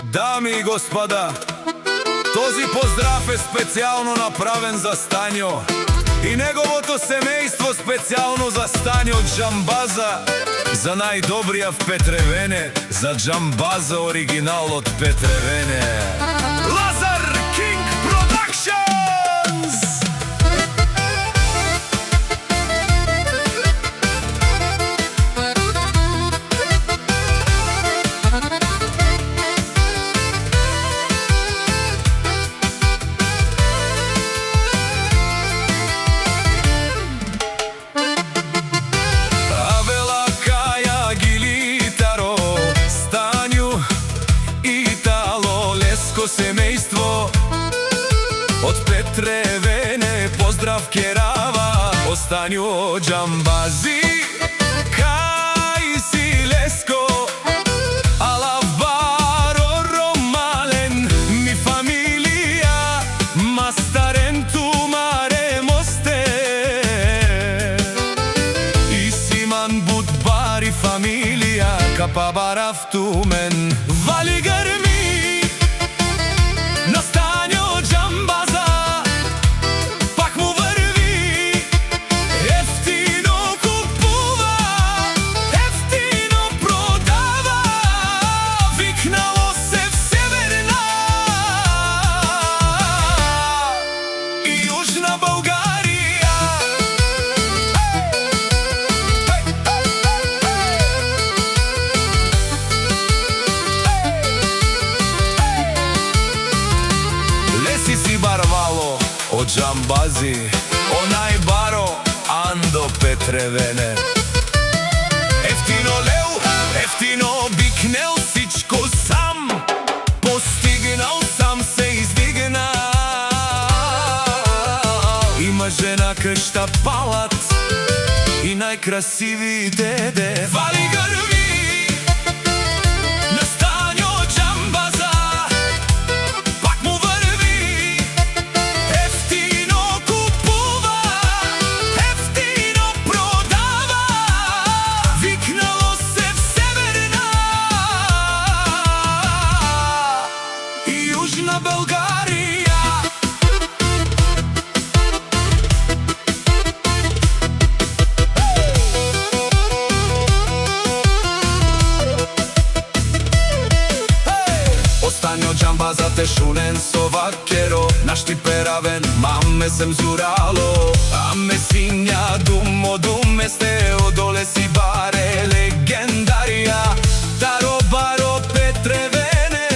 Дами и господа, този поздрав е специално направен за Станјо и неговото семејство, специално за Станјо Џамбаза, за најдобрија в Петревене, за Џамбаза оригинал од Петревене. Лазар Кинг Продакшнс! Семејство од Петревене, поздрав керава од Станјо Џамбази. Кај си Леско, ала баро ромален, ми фамилија, мастаренту маре мосте. И симан буд бари фамилија, капа баравту мен. Вали грми на Станјо Џамбаза, пак му врви, ефтино купува, ефтино продава, викнало се в Северна и Јужна Българија. Леси си барвало од Џамбази, онај баро Андо Петревене. Ефтино леу, ефтино бикнел, сичко сам постигнал, сам се издигнал. Има жена кршта палат и најкрасиви деде. Вали грми на Станјо Џамбаза, пак му врви, ефтино купува, ефтино продава, викнало се в Северна и Јужна Българија. Станјо Џамбаза те шунен со вакеро, нашти перавен, маме сем зурало, аме сиња думо думе сте, одоле си баре легендарија, таро баро Петревене,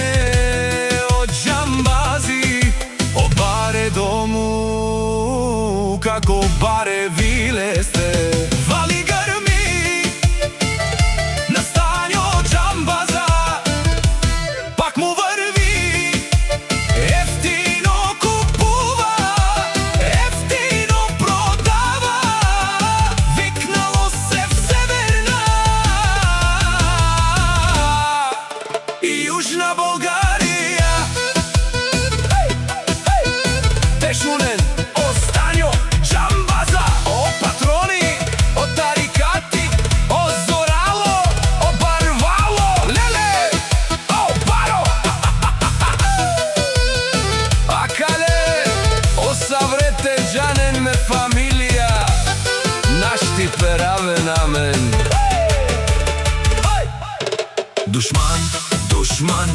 од Џамбази, о баре дому, како баре виле сте. Вали грми на Станјо Џамбаза, пак му врви, ефтино купува, ефтино продава, викнало се в Северна и Јужна Българија. Те шунен о Станјо Џамбаза, о патрони, о тарикати, о зорало, о барвало, леле, о баро. Акале, о саврете џанен ме фамилија, нашти перавен амен. Душман, душман,